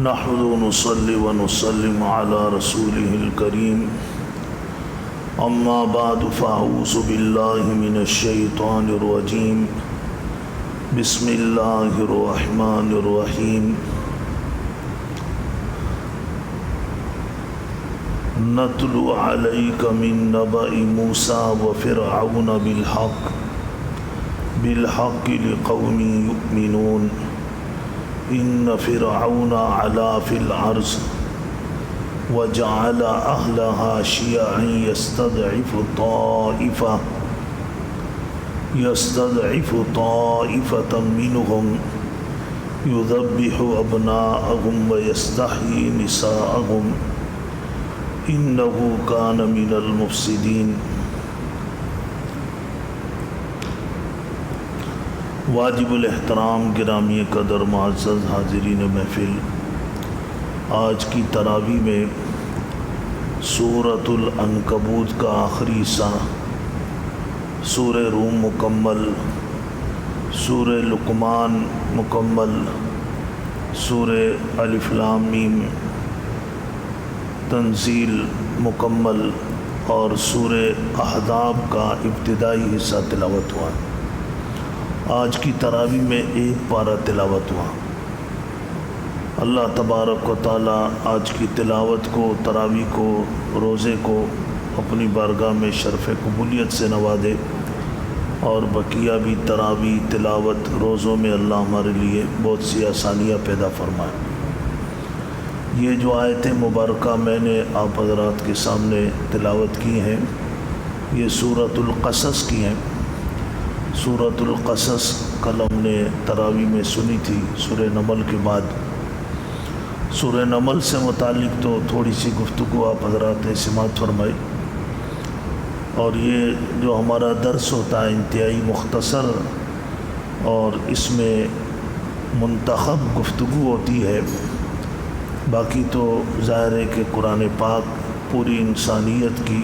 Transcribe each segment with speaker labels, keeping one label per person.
Speaker 1: نحمد ونصلي ونسلم على رسوله الكريم اما بعد فاعوذ بالله من الشيطان الرجيم بسم الله الرحمن الرحيم نتلو عليك من نبأ موسى وفرعون بالحق لقوم يؤمنون ان فرعون علا في الارض وجعل اهلها شيعا يستضعف طائفة منهم يذبح ابناءهم ويستحيي نساءهم انه كان من المفسدين۔ واجب الاحترام گرامی قدر معزز حاضرین محفل، آج کی تراویح میں سورۃ العنکبوت کا آخری حصہ، سورہ روم مکمل، سورہ لقمان مکمل، سورہ الف لام میم تنزیل مکمل اور سورہ احزاب کا ابتدائی حصہ تلاوت ہوا۔ آج کی تراویح میں ایک پارہ تلاوت ہوا۔ اللہ تبارک و تعالی آج کی تلاوت کو، تراویح کو، روزے کو اپنی بارگاہ میں شرف قبولیت سے نوازے اور بقیہ بھی تراویح، تلاوت، روزوں میں اللہ ہمارے لیے بہت سی آسانیاں پیدا فرمائے۔ یہ جو آیتیں مبارکہ میں نے آپ حضرات کے سامنے تلاوت کی ہیں، یہ سورۃ القصص کی ہیں۔ سورۃ القصص کل ہم نے تراویح میں سنی تھی، سورہ نمل کے بعد۔ سورہ نمل سے متعلق تو تھوڑی سی گفتگو آپ حضرات نے سماعت فرمائی، اور یہ جو ہمارا درس ہوتا ہے انتہائی مختصر اور اس میں منتخب گفتگو ہوتی ہے۔ باقی تو ظاہر ہے کہ قرآن پاک پوری انسانیت کی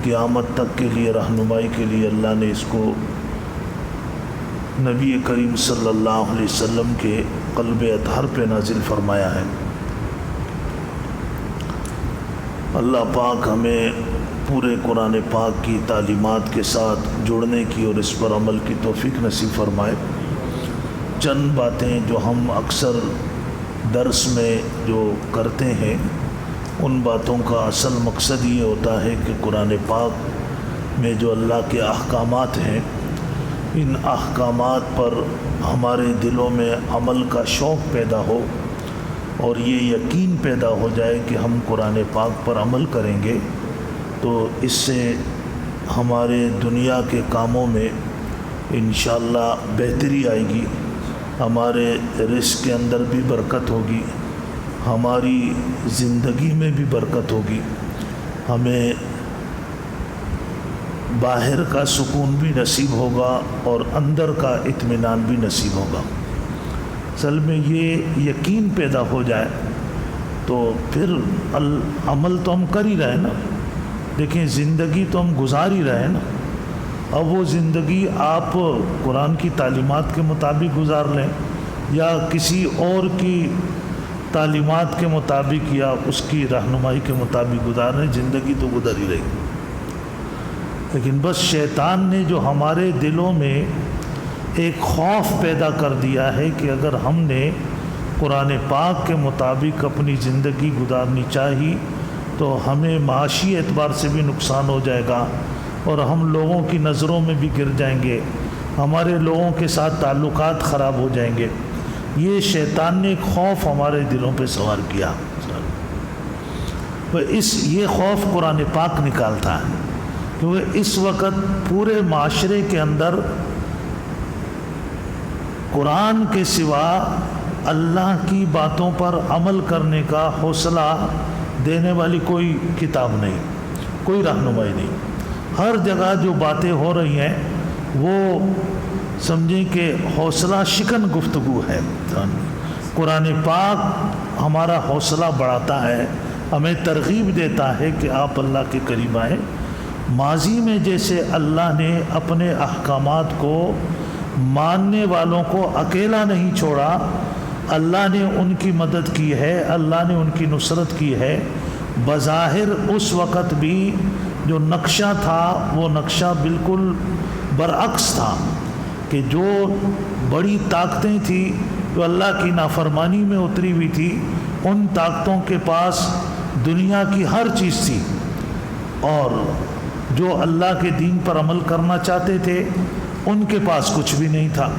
Speaker 1: قیامت تک کے لیے رہنمائی کے لیے اللہ نے اس کو نبی کریم صلی اللہ علیہ وسلم کے قلب اطہر پہ نازل فرمایا ہے۔ اللہ پاک ہمیں پورے قرآن پاک کی تعلیمات کے ساتھ جڑنے کی اور اس پر عمل کی توفیق نصیب فرمائے۔ چند باتیں جو ہم اکثر درس میں جو کرتے ہیں، ان باتوں کا اصل مقصد یہ ہوتا ہے کہ قرآن پاک میں جو اللہ کے احکامات ہیں، ان احکامات پر ہمارے دلوں میں عمل کا شوق پیدا ہو اور یہ یقین پیدا ہو جائے کہ ہم قرآن پاک پر عمل کریں گے تو اس سے ہمارے دنیا کے کاموں میں انشاءاللہ بہتری آئے گی، ہمارے رزق کے اندر بھی برکت ہوگی، ہماری زندگی میں بھی برکت ہوگی، ہمیں باہر کا سکون بھی نصیب ہوگا اور اندر کا اطمینان بھی نصیب ہوگا۔ اصل میں یہ یقین پیدا ہو جائے تو پھر عمل تو ہم کر ہی رہے نا، دیکھیں زندگی تو ہم گزار ہی رہے نا۔ اب وہ زندگی آپ قرآن کی تعلیمات کے مطابق گزار لیں یا کسی اور کی تعلیمات کے مطابق یا اس کی رہنمائی کے مطابق گزار لیں، زندگی تو گزر ہی رہے گی۔ لیکن بس شیطان نے جو ہمارے دلوں میں ایک خوف پیدا کر دیا ہے کہ اگر ہم نے قرآن پاک کے مطابق اپنی زندگی گزارنی چاہی تو ہمیں معاشی اعتبار سے بھی نقصان ہو جائے گا اور ہم لوگوں کی نظروں میں بھی گر جائیں گے، ہمارے لوگوں کے ساتھ تعلقات خراب ہو جائیں گے۔ یہ شیطان نے ایک خوف ہمارے دلوں پہ سوار کیا، یہ خوف قرآن پاک نکالتا ہے، کیونکہ اس وقت پورے معاشرے کے اندر قرآن کے سوا اللہ کی باتوں پر عمل کرنے کا حوصلہ دینے والی کوئی کتاب نہیں، کوئی رہنمائی نہیں۔ ہر جگہ جو باتیں ہو رہی ہیں وہ سمجھیں کہ حوصلہ شکن گفتگو ہے۔ قرآن پاک ہمارا حوصلہ بڑھاتا ہے، ہمیں ترغیب دیتا ہے کہ آپ اللہ کے قریب آئیں۔ ماضی میں جیسے اللہ نے اپنے احکامات کو ماننے والوں کو اکیلا نہیں چھوڑا، اللہ نے ان کی مدد کی ہے، اللہ نے ان کی نصرت کی ہے۔ بظاہر اس وقت بھی جو نقشہ تھا وہ نقشہ بالکل برعکس تھا کہ جو بڑی طاقتیں تھیں جو اللہ کی نافرمانی میں اتری ہوئی تھی، ان طاقتوں کے پاس دنیا کی ہر چیز تھی، اور جو اللہ کے دین پر عمل کرنا چاہتے تھے ان کے پاس کچھ بھی نہیں تھا۔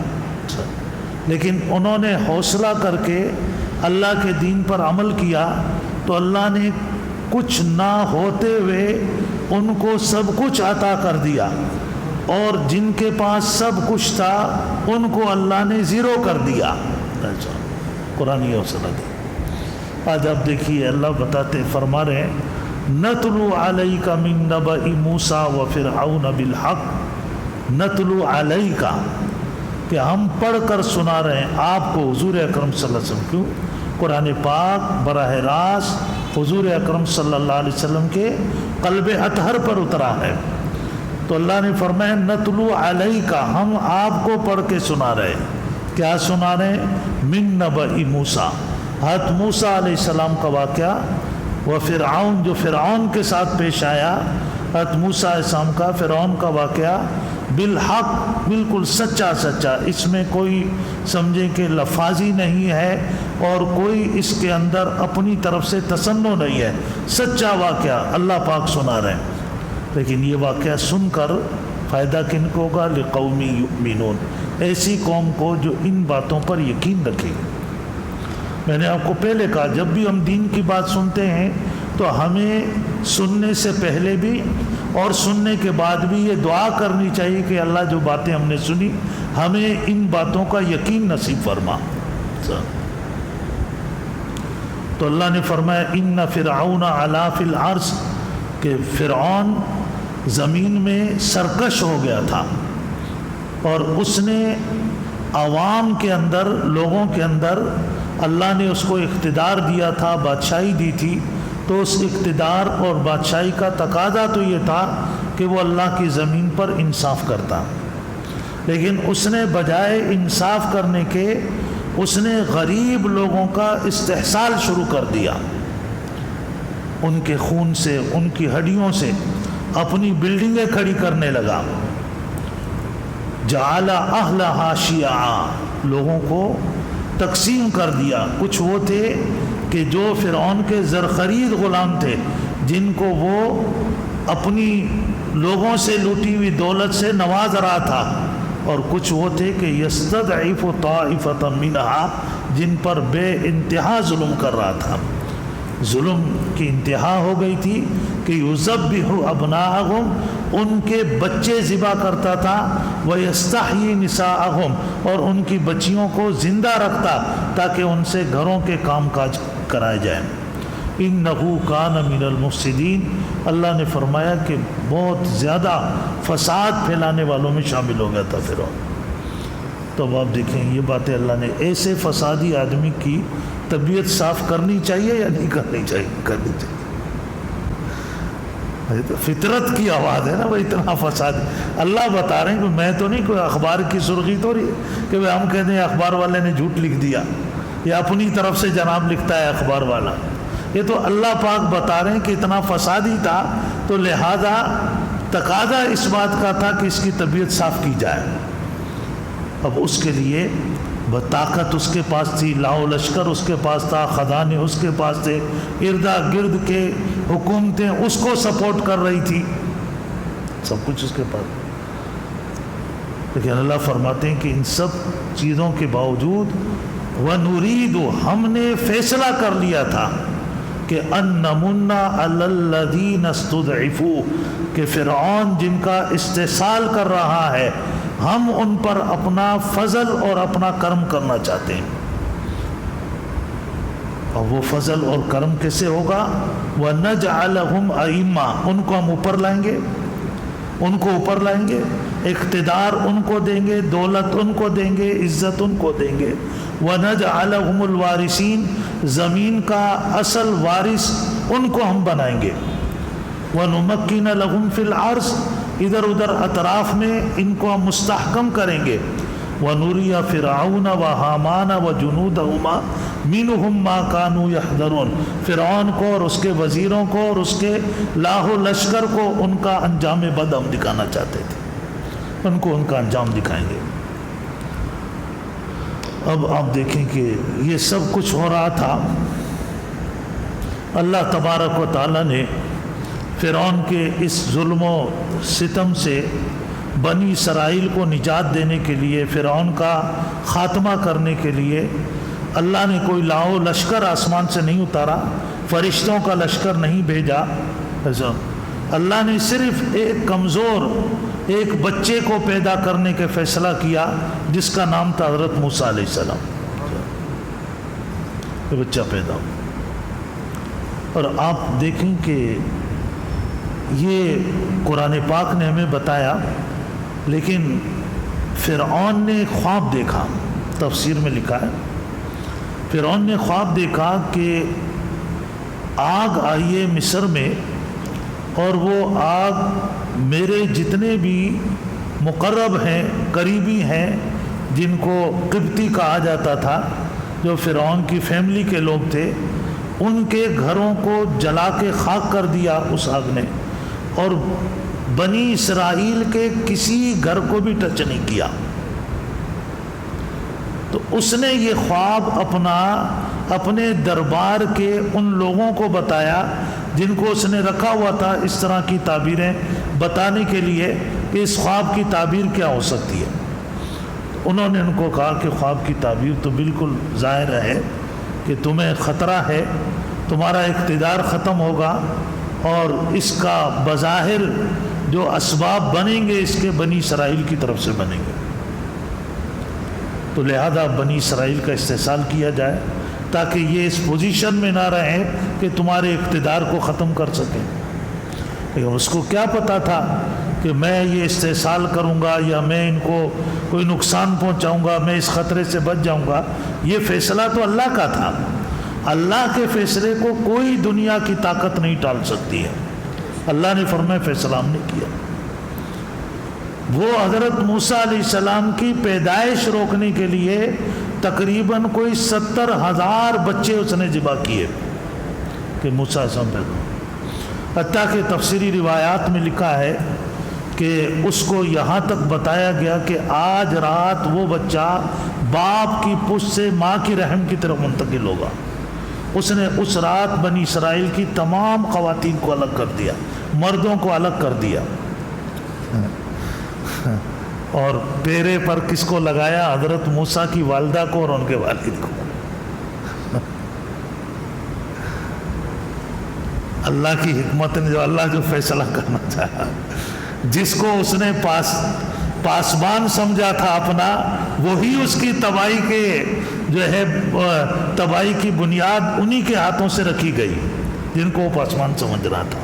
Speaker 1: لیکن انہوں نے حوصلہ کر کے اللہ کے دین پر عمل کیا تو اللہ نے کچھ نہ ہوتے ہوئے ان کو سب کچھ عطا کر دیا، اور جن کے پاس سب کچھ تھا ان کو اللہ نے زیرو کر دیا۔ قرآن یہ حوصلہ دی۔ آج آپ دیکھیے اللہ بتاتے فرما رہے ہیں نتلو علیک من نبأ موسیٰ وفرعون بالحق، نتلو علیک کہ ہم پڑھ کر سنا رہے ہیں آپ کو حضور اکرم صلی اللہ علیہ وسلم۔ کیوں؟ قرآن پاک براہ راست حضور اکرم صلی اللہ علیہ وسلم کے قلب اطہر پر اترا ہے، تو اللہ نے فرمایا نتلو علیک، ہم آپ کو پڑھ کے سنا رہے ہیں۔ کیا سنا رہے ہیں؟ من نبأ موسیٰ، حضرت موسیٰ علیہ السلام کا واقعہ، وہ فرعون جو فرعون کے ساتھ پیش آیا، حضرت موسیٰ علیہ السلام کا فرعون کا واقعہ بالحق، بالکل سچا سچا، اس میں کوئی سمجھیں کہ لفاظی نہیں ہے اور کوئی اس کے اندر اپنی طرف سے تصنع نہیں ہے، سچا واقعہ اللہ پاک سنا رہے ہیں۔ لیکن یہ واقعہ سن کر فائدہ کن کو ہوگا؟ لقوم یؤمنون، ایسی قوم کو جو ان باتوں پر یقین رکھے۔ میں نے آپ کو پہلے کہا جب بھی ہم دین کی بات سنتے ہیں تو ہمیں سننے سے پہلے بھی اور سننے کے بعد بھی یہ دعا کرنی چاہیے کہ اللہ جو باتیں ہم نے سنی ہمیں ان باتوں کا یقین نصیب فرما۔ تو اللہ نے فرمایا ان فرعون علا فی الارض، کہ فرعون زمین میں سرکش ہو گیا تھا، اور اس نے عوام کے اندر، لوگوں کے اندر اللہ نے اس کو اقتدار دیا تھا، بادشاہی دی تھی، تو اس اقتدار اور بادشاہی کا تقاضا تو یہ تھا کہ وہ اللہ کی زمین پر انصاف کرتا، لیکن اس نے بجائے انصاف کرنے کے اس نے غریب لوگوں کا استحصال شروع کر دیا، ان کے خون سے، ان کی ہڈیوں سے اپنی بلڈنگیں کھڑی کرنے لگا۔ جعل اہلھا شیعا، لوگوں کو تقسیم کر دیا۔ کچھ وہ تھے کہ جو فرعون کے زرخرید غلام تھے، جن کو وہ اپنی لوگوں سے لوٹی ہوئی دولت سے نواز رہا تھا، اور کچھ وہ تھے کہ یستضعف طائفۃ منھا، جن پر بے انتہا ظلم کر رہا تھا۔ ظلم کی انتہا ہو گئی تھی کہ یذبح ابناءہم، ان کے بچے ذبح کرتا تھا، ویستحیی نساءہم، اور ان کی بچیوں کو زندہ رکھتا تاکہ ان سے گھروں کے کام کاج کرائے جائیں۔ انہ کان من المفسدین، اللہ نے فرمایا کہ بہت زیادہ فساد پھیلانے والوں میں شامل ہو گیا تھا فرعون۔ تو اب آپ دیکھیں یہ باتیں اللہ نے، ایسے فسادی آدمی کی طبیعت صاف کرنی چاہیے یا نہیں کرنی چاہیے؟ کرنی چاہیے۔ فطرت کی آواز ہے نا وہ، اتنا فساد اللہ بتا رہے ہیں کہ میں تو نہیں، کوئی اخبار کی سرخی تو نہیں کہ ہم کہتے ہیں اخبار والے نے جھوٹ لکھ دیا یا اپنی طرف سے جناب لکھتا ہے اخبار والا، یہ تو اللہ پاک بتا رہے ہیں کہ اتنا فسادی تھا، تو لہذا تقاضا اس بات کا تھا کہ اس کی طبیعت صاف کی جائے۔ اب اس کے لیے طاقت اس کے پاس تھی، لاؤ لشکر اس کے پاس تھا، خزانے اس کے پاس تھے، اردا گرد کے حکومتیں اس کو سپورٹ کر رہی تھی، سب کچھ اس کے پاس۔ لیکن اللہ فرماتے ہیں کہ ان سب چیزوں کے باوجود وَنُرِيدُ، ہم نے فیصلہ کر لیا تھا کہ أَن نَمُنَّ عَلَى الَّذِينَ اسْتُضْعِفُوا، کہ فرعون جن کا استحصال کر رہا ہے ہم ان پر اپنا فضل اور اپنا کرم کرنا چاہتے ہیں۔ اور وہ فضل اور کرم کیسے ہوگا؟ وَنَجْعَلَهُمْ أَئِمَّةً، ان کو ہم اوپر لائیں گے، ان کو اوپر لائیں گے، اقتدار ان کو دیں گے، دولت ان کو دیں گے، عزت ان کو دیں گے۔ وَنَجْعَلَهُمُ الْوَارِثِينَ، زمین کا اصل وارث ان کو ہم بنائیں گے۔ وَنُمَكِّنَ لَهُمْ فِي الْأَرْضِ، ادھر ادھر اطراف میں ان کو ہم مستحکم کریں گے۔ وَنُرِيَ فِرْعَوْنَ وَحَامَانَ وَجُنُودَهُمَا مِنْهُمْ مَا كَانُوا يَحْذَرُونَ، فرعون کو اور اس کے وزیروں کو اور اس کے لاہ و لشکر کو ان کا انجام بد ہم دکھانا چاہتے تھے، ان کو ان کا انجام دکھائیں گے۔ اب آپ دیکھیں کہ یہ سب کچھ ہو رہا تھا، اللہ تبارک و تعالیٰ نے فرعون کے اس ظلم و ستم سے بنی اسرائیل کو نجات دینے کے لیے، فرعون کا خاتمہ کرنے کے لیے اللہ نے کوئی لاؤ لشکر آسمان سے نہیں اتارا، فرشتوں کا لشکر نہیں بھیجا، اللہ نے صرف ایک کمزور ایک بچے کو پیدا کرنے کا فیصلہ کیا جس کا نام تھا حضرت موسیٰ علیہ السلام۔ یہ بچہ پیدا ہوا، اور آپ دیکھیں کہ یہ قرآن پاک نے ہمیں بتایا، لیکن فرعون نے ایک خواب دیکھا، تفسیر میں لکھا ہے فرعون نے خواب دیکھا کہ آگ آئی ہے مصر میں، اور وہ آگ میرے جتنے بھی مقرب ہیں، قریبی ہیں، جن کو قبطی کہا جاتا تھا، جو فرعون کی فیملی کے لوگ تھے، ان کے گھروں کو جلا کے خاک کر دیا اس آگ نے، اور بنی اسرائیل کے کسی گھر کو بھی ٹچ نہیں کیا۔ تو اس نے یہ خواب اپنے دربار کے ان لوگوں کو بتایا جن کو اس نے رکھا ہوا تھا اس طرح کی تعبیریں بتانے کے لیے کہ اس خواب کی تعبیر کیا ہو سکتی ہے۔ انہوں نے ان کو کہا کہ خواب کی تعبیر تو بالکل ظاہر ہے کہ تمہیں خطرہ ہے، تمہارا اقتدار ختم ہوگا، اور اس کا بظاہر جو اسباب بنیں گے اس کے بنی اسرائیل کی طرف سے بنیں گے، تو لہذا بنی اسرائیل کا استحصال کیا جائے تاکہ یہ اس پوزیشن میں نہ رہیں کہ تمہارے اقتدار کو ختم کر سکیں۔ لیکن اس کو کیا پتا تھا کہ میں یہ استحصال کروں گا یا میں ان کو کوئی نقصان پہنچاؤں گا، میں اس خطرے سے بچ جاؤں گا۔ یہ فیصلہ تو اللہ کا تھا، اللہ کے فیصلے کو کوئی دنیا کی طاقت نہیں ٹال سکتی ہے۔ اللہ نے فرمایا فیصلہ ہم نے کیا۔ وہ حضرت موسیٰ علیہ السلام کی پیدائش روکنے کے لیے تقریباً کوئی 70,000 بچے اس نے ذبح کیے کہ موسیٰ علیہ السلام پیدا، حتیٰ کہ تفسیری روایات میں لکھا ہے کہ اس کو یہاں تک بتایا گیا کہ آج رات وہ بچہ باپ کی پشت سے ماں کی رحم کی طرف منتقل ہوگا۔ اس نے اس رات بنی اسرائیل کی تمام خواتین کو الگ کر دیا، مردوں کو الگ کر دیا، اور پیرے پر کس کو لگایا؟ حضرت موسیٰ کی والدہ کو اور ان کے والد کو۔ اللہ کی حکمت نے اللہ جو فیصلہ کرنا چاہا، جس کو اس نے پاسبان سمجھا تھا اپنا، وہی اس کی تباہی کے جو ہے تباہی کی بنیاد انہی کے ہاتھوں سے رکھی گئی جن کو وہ پاسبان سمجھ رہا تھا۔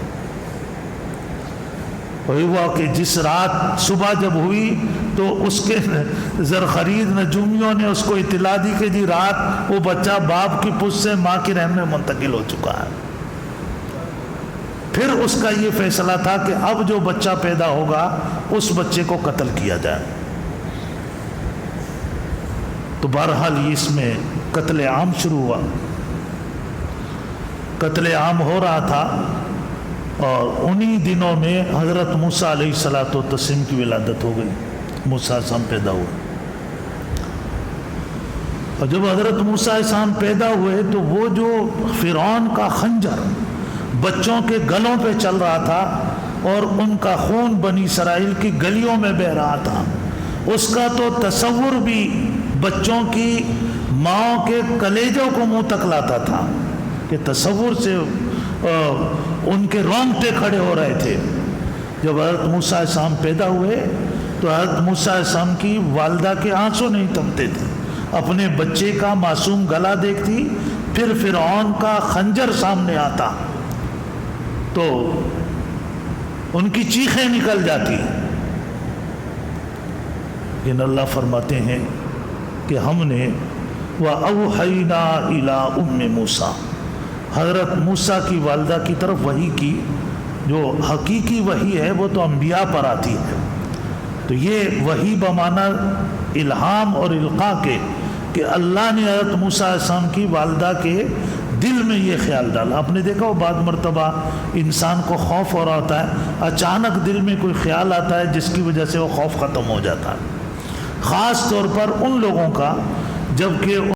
Speaker 1: وہی ہوا کہ جس رات صبح جب ہوئی تو اس کے زرخرید نجومیوں نے اس کو اطلاع دی کہ جی رات وہ بچہ باپ کی پشت سے ماں کی رحم میں منتقل ہو چکا ہے۔ پھر اس کا یہ فیصلہ تھا کہ اب جو بچہ پیدا ہوگا اس بچے کو قتل کیا جائے۔ تو بہرحال اس میں قتل عام شروع ہوا، قتل عام ہو رہا تھا، اور انہی دنوں میں حضرت موسیٰ علیہ السلام کی ولادت ہو گئی، موسیٰ علیہ السلام پیدا ہوئے۔ اور جب حضرت موسیٰ علیہ السلام پیدا ہوئے تو وہ جو فرعون کا خنجر بچوں کے گلوں پہ چل رہا تھا اور ان کا خون بنی اسرائیل کی گلیوں میں بہہ رہا تھا، اس کا تو تصور بھی بچوں کی ماؤں کے کلیجوں کو منہ تک لاتا تھا کہ تصور سے ان کے رونگٹے کھڑے ہو رہے تھے۔ جب حضرت موسیٰ علیہ السلام پیدا ہوئے تو حضرت موسیٰ علیہ السلام کی والدہ کے آنسو نہیں تھمتے تھے، اپنے بچے کا معصوم گلا دیکھتی، پھر فرعون کا خنجر سامنے آتا تو ان کی چیخیں نکل جاتی۔ لیکن اللہ فرماتے ہیں کہ ہم نے وَأَوْحَيْنَا إِلَىٰ أُمِّ مُوسَىٰ، حضرت موسیٰ کی والدہ کی طرف وحی کی۔ جو حقیقی وحی ہے وہ تو انبیاء پر آتی ہے، تو یہ وحی بمعنی الہام اور القاء کے کہ اللہ نے حضرت موسیٰ علیہ السلام کی والدہ کے دل میں یہ خیال ڈالا. آپ نے دیکھا وہ بعض مرتبہ انسان کو خوف ہو رہا ہوتا ہے، اچانک دل میں کوئی خیال آتا ہے جس کی وجہ سے وہ خوف ختم ہو جاتا ہے. خاص طور پر ان لوگوں کا جب کہ